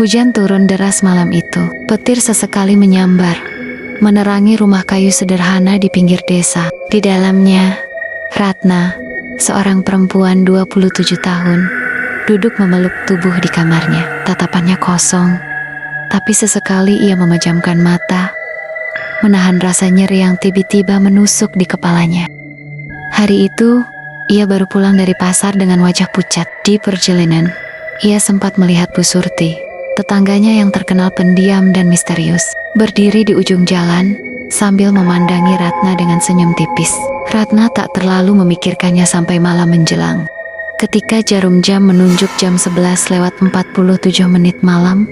Hujan turun deras malam itu. Petir sesekali menyambar, menerangi rumah kayu sederhana di pinggir desa. Di dalamnya, Ratna, seorang perempuan 27 tahun, duduk memeluk tubuh di kamarnya. Tatapannya kosong, tapi sesekali ia memejamkan mata, menahan rasa nyeri yang tiba-tiba menusuk di kepalanya. Hari itu, ia baru pulang dari pasar dengan wajah pucat. Di perjalanan, ia sempat melihat Bu Surti, tetangganya yang terkenal pendiam dan misterius, berdiri di ujung jalan sambil memandangi Ratna dengan senyum tipis. Ratna tak terlalu memikirkannya sampai malam menjelang. Ketika jarum jam menunjuk jam 11:47 malam,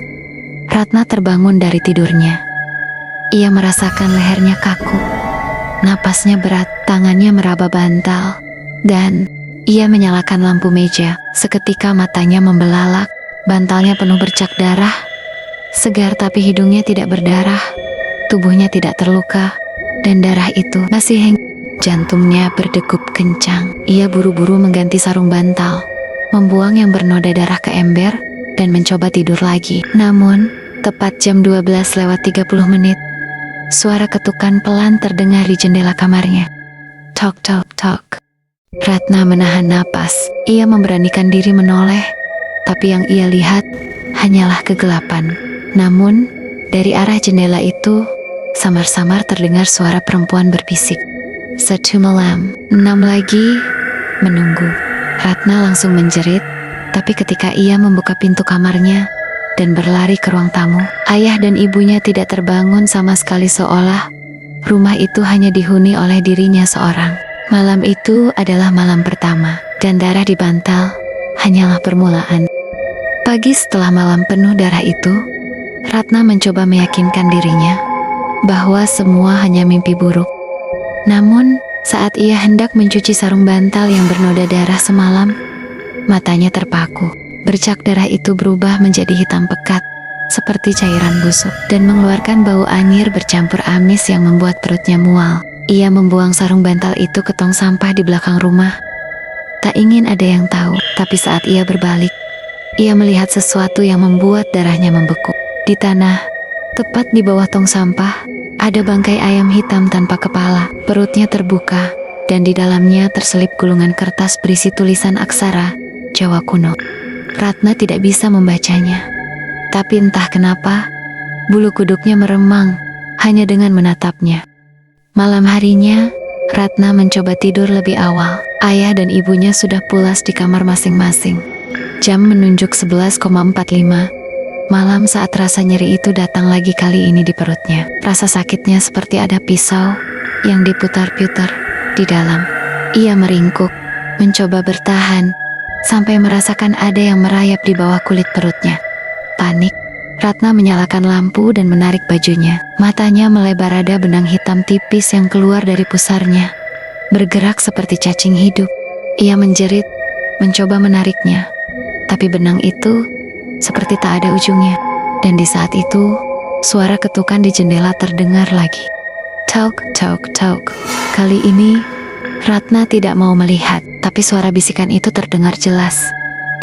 Ratna terbangun dari tidurnya. Ia merasakan lehernya kaku, napasnya berat, tangannya meraba bantal, dan ia menyalakan lampu meja. Seketika matanya membelalak, bantalnya penuh bercak darah. Segar tapi hidungnya tidak berdarah, tubuhnya tidak terluka, dan darah itu masih Jantungnya berdegup kencang. Ia buru-buru mengganti sarung bantal, membuang yang bernoda darah ke ember, dan mencoba tidur lagi. Namun, tepat jam 12:30, suara ketukan pelan terdengar di jendela kamarnya. Tok tok tok. Ratna menahan napas. Ia memberanikan diri menoleh, tapi yang ia lihat hanyalah kegelapan. Namun, dari arah jendela itu, samar-samar terdengar suara perempuan berbisik. 1 malam, 6 lagi, menunggu. Ratna langsung menjerit, tapi ketika ia membuka pintu kamarnya dan berlari ke ruang tamu, ayah dan ibunya tidak terbangun sama sekali, seolah rumah itu hanya dihuni oleh dirinya seorang. Malam itu adalah malam pertama, dan darah di bantal hanyalah permulaan. Pagi setelah malam penuh darah itu, Ratna mencoba meyakinkan dirinya bahwa semua hanya mimpi buruk. Namun, saat ia hendak mencuci sarung bantal yang bernoda darah semalam, matanya terpaku. Bercak darah itu berubah menjadi hitam pekat, seperti cairan busuk, dan mengeluarkan bau anyir bercampur amis yang membuat perutnya mual. Ia membuang sarung bantal itu ke tong sampah di belakang rumah. Tak ingin ada yang tahu, tapi saat ia berbalik, ia melihat sesuatu yang membuat darahnya membeku. Di tanah, tepat di bawah tong sampah, ada bangkai ayam hitam tanpa kepala. Perutnya terbuka, dan di dalamnya terselip gulungan kertas berisi tulisan aksara Jawa kuno. Ratna tidak bisa membacanya, tapi entah kenapa, bulu kuduknya meremang hanya dengan menatapnya. Malam harinya, Ratna mencoba tidur lebih awal. Ayah dan ibunya sudah pulas di kamar masing-masing. Jam menunjuk 11:45. Malam saat rasa nyeri itu datang lagi, kali ini di perutnya. Rasa sakitnya seperti ada pisau yang diputar-putar di dalam. Ia meringkuk, mencoba bertahan, sampai merasakan ada yang merayap di bawah kulit perutnya. Panik, Ratna menyalakan lampu dan menarik bajunya. Matanya melebar, ada benang hitam tipis yang keluar dari pusarnya, bergerak seperti cacing hidup. Ia menjerit, mencoba menariknya, tapi benang itu seperti tak ada ujungnya. Dan di saat itu, suara ketukan di jendela terdengar lagi. Tok, tok, tok. Kali ini, Ratna tidak mau melihat, tapi suara bisikan itu terdengar jelas,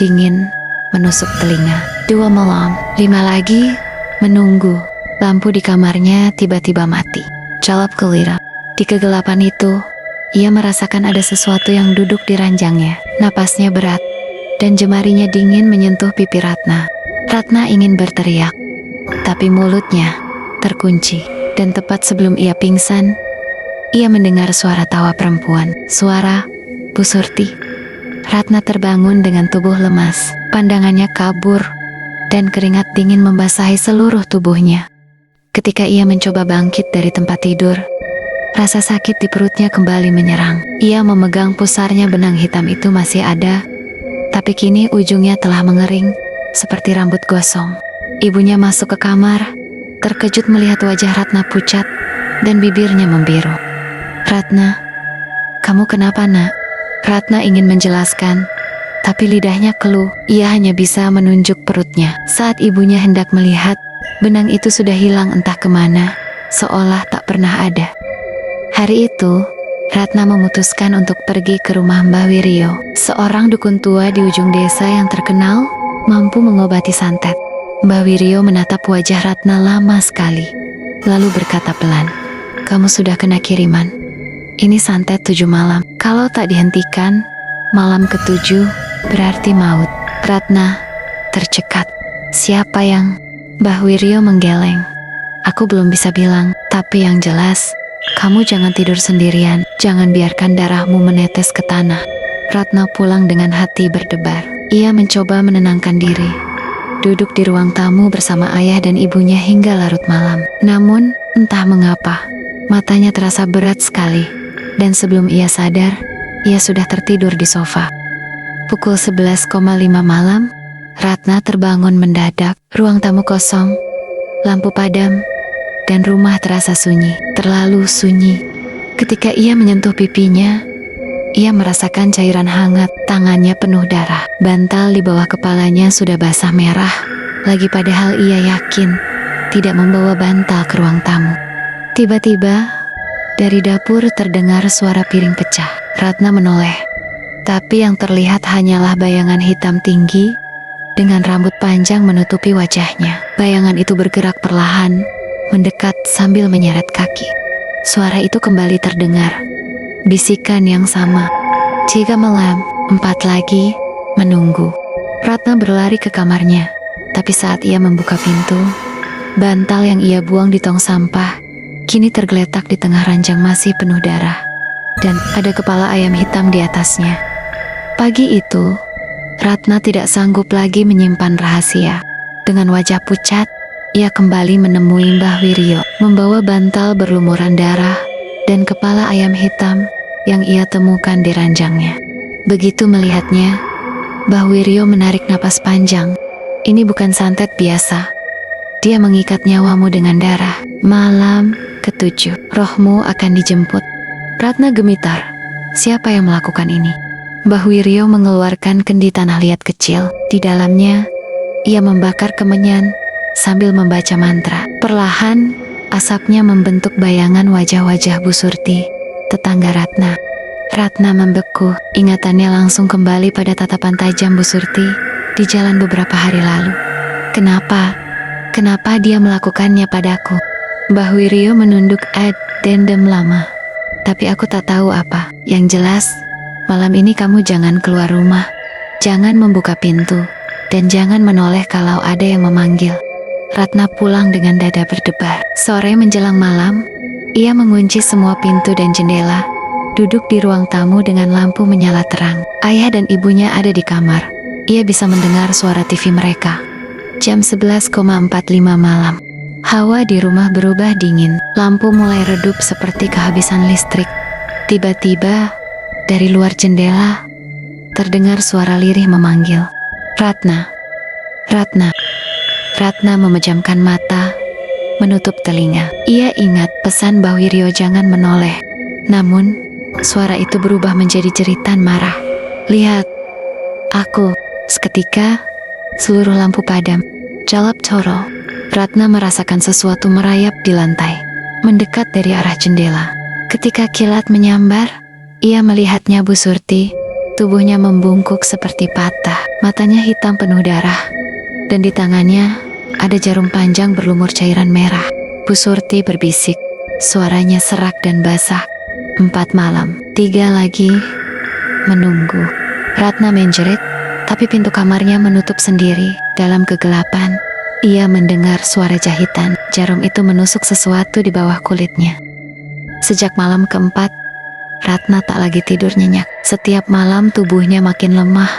dingin, menusuk telinga. 2 malam, 5 lagi, menunggu. Lampu di kamarnya tiba-tiba mati. Calap kelirap. Di kegelapan itu, ia merasakan ada sesuatu yang duduk di ranjangnya. Napasnya berat, dan jemarinya dingin menyentuh pipi Ratna. Ratna ingin berteriak, tapi mulutnya terkunci. Dan tepat sebelum ia pingsan, ia mendengar suara tawa perempuan. Suara Bu Surti. Ratna terbangun dengan tubuh lemas, pandangannya kabur, dan keringat dingin membasahi seluruh tubuhnya. Ketika ia mencoba bangkit dari tempat tidur, rasa sakit di perutnya kembali menyerang. Ia memegang pusarnya, benang hitam itu masih ada, tapi kini ujungnya telah mengering, seperti rambut gosong. Ibunya masuk ke kamar, terkejut melihat wajah Ratna pucat, dan bibirnya membiru. Ratna, kamu kenapa, nak? Ratna ingin menjelaskan, tapi lidahnya keluh. Ia hanya bisa menunjuk perutnya. Saat ibunya hendak melihat, benang itu sudah hilang entah kemana, seolah tak pernah ada. Hari itu, Ratna memutuskan untuk pergi ke rumah Mbah Wiryo, seorang dukun tua di ujung desa yang terkenal mampu mengobati santet. Mbah Wiryo menatap wajah Ratna lama sekali, lalu berkata pelan, "Kamu sudah kena kiriman. Ini santet 7 malam. Kalau tak dihentikan, malam ke-7 berarti maut." Ratna tercekat. "Siapa yang?" Mbah Wiryo menggeleng. "Aku belum bisa bilang, tapi yang jelas, kamu jangan tidur sendirian. Jangan biarkan darahmu menetes ke tanah." Ratna pulang dengan hati berdebar. Ia mencoba menenangkan diri, duduk di ruang tamu bersama ayah dan ibunya hingga larut malam. Namun, entah mengapa, matanya terasa berat sekali, dan sebelum ia sadar, ia sudah tertidur di sofa. Pukul 11,5 malam, Ratna terbangun mendadak. Ruang tamu kosong, lampu padam, dan rumah terasa sunyi, terlalu sunyi. Ketika ia menyentuh pipinya, ia merasakan cairan hangat, tangannya penuh darah. Bantal di bawah kepalanya sudah basah merah, lagi padahal ia yakin tidak membawa bantal ke ruang tamu. Tiba-tiba, dari dapur terdengar suara piring pecah. Ratna menoleh, tapi yang terlihat hanyalah bayangan hitam tinggi dengan rambut panjang menutupi wajahnya. Bayangan itu bergerak perlahan, mendekat sambil menyeret kaki. Suara itu kembali terdengar. Bisikan yang sama. 3 malam, 4 lagi, menunggu. Ratna berlari ke kamarnya, tapi saat ia membuka pintu, bantal yang ia buang di tong sampah kini tergeletak di tengah ranjang masih penuh darah, dan ada kepala ayam hitam di atasnya. Pagi itu, Ratna tidak sanggup lagi menyimpan rahasia. Dengan wajah pucat, ia kembali menemui Mbah Wiryo, membawa bantal berlumuran darah dan kepala ayam hitam yang ia temukan di ranjangnya. Begitu melihatnya, Mbah Wiryo menarik napas panjang. "Ini bukan santet biasa. Dia mengikat nyawamu dengan darah. Malam ke-7, rohmu akan dijemput." Ratna gemitar. Siapa yang melakukan ini? Mbah Wiryo mengeluarkan kendi tanah liat kecil. Di dalamnya, ia membakar kemenyan sambil membaca mantra. Perlahan, asapnya membentuk bayangan wajah-wajah Bu Surti, tetangga Ratna. Ratna membeku, ingatannya langsung kembali pada tatapan tajam Bu Surti di jalan beberapa hari lalu. Kenapa dia melakukannya padaku? Mbah Wiryo menunduk addendum lama. "Tapi aku tak tahu apa. Yang jelas, malam ini kamu jangan keluar rumah, jangan membuka pintu, dan jangan menoleh kalau ada yang memanggil." Ratna pulang dengan dada berdebar. Sore menjelang malam, ia mengunci semua pintu dan jendela, duduk di ruang tamu dengan lampu menyala terang. Ayah dan ibunya ada di kamar. Ia bisa mendengar suara TV mereka. Jam 11,45 malam. Hawa di rumah berubah dingin. Lampu mulai redup seperti kehabisan listrik. Tiba-tiba, dari luar jendela, terdengar suara lirih memanggil. "Ratna, Ratna." Ratna memejamkan mata, menutup telinga. Ia ingat pesan Mbah Wiryo jangan menoleh. Namun, suara itu berubah menjadi jeritan marah. "Lihat, aku." Seketika, seluruh lampu padam. Jalap Toro. Ratna merasakan sesuatu merayap di lantai, mendekat dari arah jendela. Ketika kilat menyambar, ia melihatnya Bu Surti. Tubuhnya membungkuk seperti patah, matanya hitam penuh darah, dan di tangannya ada jarum panjang berlumur cairan merah. Bu Surti berbisik, suaranya serak dan basah. 4 malam, 3 lagi, menunggu. Ratna menjerit, tapi pintu kamarnya menutup sendiri. Dalam kegelapan, ia mendengar suara jahitan. Jarum itu menusuk sesuatu di bawah kulitnya. Sejak malam keempat, Ratna tak lagi tidur nyenyak. Setiap malam tubuhnya makin lemah,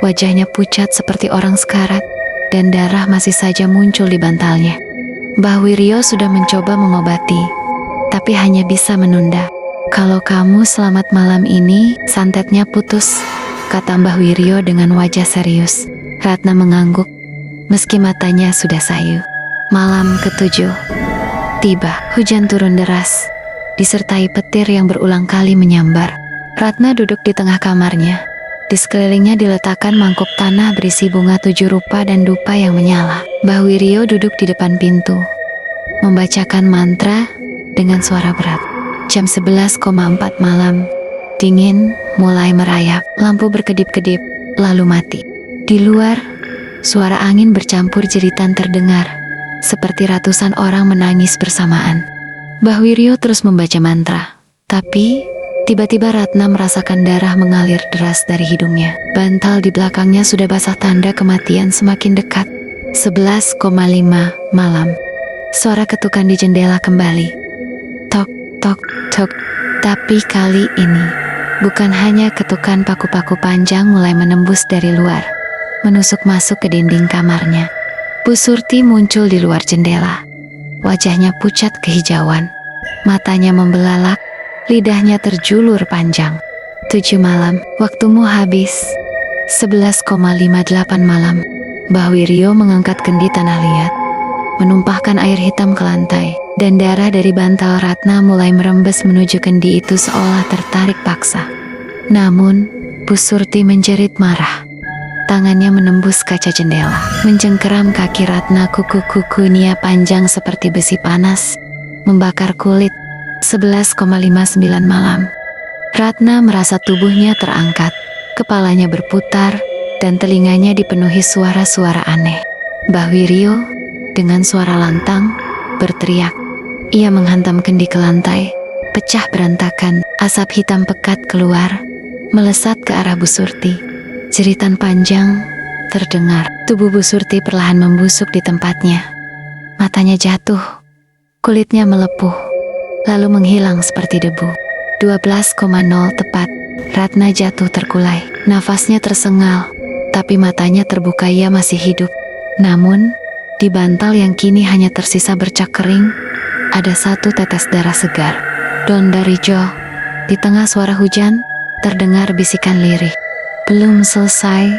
wajahnya pucat seperti orang sekarat, dan darah masih saja muncul di bantalnya. Mbah Wiryo sudah mencoba mengobati, tapi hanya bisa menunda. "Kalau kamu selamat malam ini, santetnya putus," kata Mbah Wiryo dengan wajah serius. Ratna mengangguk, meski matanya sudah sayu. Malam ke-7 tiba. Hujan turun deras, disertai petir yang berulang kali menyambar. Ratna duduk di tengah kamarnya. Di sekelilingnya diletakkan mangkuk tanah berisi bunga 7 rupa dan dupa yang menyala. Mbah Wiryo duduk di depan pintu, membacakan mantra dengan suara berat. Jam 11,4 malam. Dingin mulai merayap, lampu berkedip-kedip, lalu mati. Di luar, Suara angin bercampur jeritan terdengar, seperti ratusan orang menangis bersamaan. Mbah Wiryo terus membaca mantra, tapi tiba-tiba Ratna merasakan darah mengalir deras dari hidungnya. Bantal di belakangnya sudah basah, tanda kematian semakin dekat. 11,5 malam. Suara ketukan di jendela kembali. Tok, tok, tok. Tapi kali ini, bukan hanya ketukan, paku-paku panjang mulai menembus dari luar, menusuk masuk ke dinding kamarnya. Bu Surti muncul di luar jendela. Wajahnya pucat kehijauan. Matanya membelalak, lidahnya terjulur panjang. 7 malam, waktumu habis. 11,58 malam. Mbah Wiryo mengangkat kendi tanah liat, menumpahkan air hitam ke lantai, dan darah dari bantal Ratna mulai merembes menuju kendi itu seolah tertarik paksa. Namun, Bu Surti menjerit marah. Tangannya menembus kaca jendela, mencengkeram kaki Ratna. Kuku-kukunya panjang seperti besi panas, membakar kulit. 11,59 malam. Ratna merasa tubuhnya terangkat, kepalanya berputar, dan telinganya dipenuhi suara-suara aneh. Mbah Wiryo, dengan suara lantang, berteriak. Ia menghantam kendi ke lantai, pecah berantakan, asap hitam pekat keluar, melesat ke arah Bu Surti. Jeritan panjang terdengar. Tubuh Bu Surti perlahan membusuk di tempatnya. Matanya jatuh, kulitnya melepuh, lalu menghilang seperti debu. 12,0 tepat. Ratna jatuh terkulai. Nafasnya tersengal, tapi matanya terbuka. Ia masih hidup. Namun, di bantal yang kini hanya tersisa bercak kering, ada satu tetes darah segar. Don Darijo. Di tengah suara hujan, terdengar bisikan lirih. Belum selesai.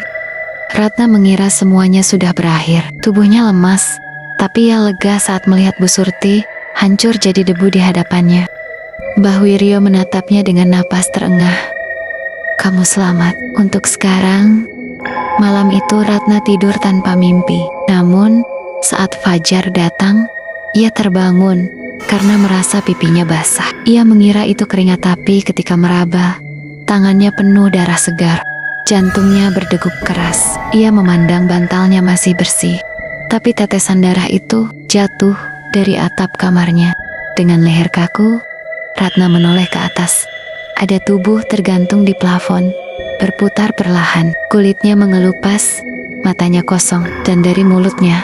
Ratna mengira semuanya sudah berakhir. Tubuhnya lemas, tapi ia lega saat melihat Bu Surti hancur jadi debu di hadapannya. Mbah Wiryo menatapnya dengan napas terengah. Kamu selamat. Untuk sekarang. Malam itu Ratna tidur tanpa mimpi. Namun, saat fajar datang, ia terbangun karena merasa pipinya basah. Ia mengira itu keringat, tapi ketika meraba, tangannya penuh darah segar. Jantungnya berdegup keras. Ia memandang bantalnya masih bersih, tapi tetesan darah itu jatuh dari atap kamarnya. Dengan leher kaku, Ratna menoleh ke atas. Ada tubuh tergantung di plafon, berputar perlahan. Kulitnya mengelupas, matanya kosong, dan dari mulutnya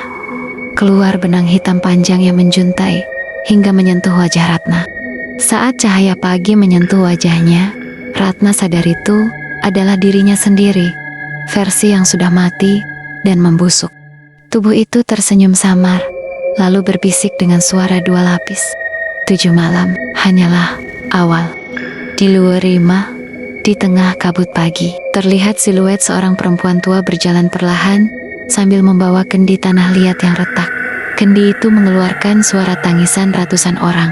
keluar benang hitam panjang yang menjuntai hingga menyentuh wajah Ratna. Saat cahaya pagi menyentuh wajahnya, Ratna sadar itu adalah dirinya sendiri, versi yang sudah mati dan membusuk. Tubuh itu tersenyum samar, lalu berbisik dengan suara 2 lapis. 7 malam hanyalah awal. Di luar rumah, di tengah kabut pagi, terlihat siluet seorang perempuan tua berjalan perlahan sambil membawa kendi tanah liat yang retak. Kendi itu mengeluarkan suara tangisan ratusan orang.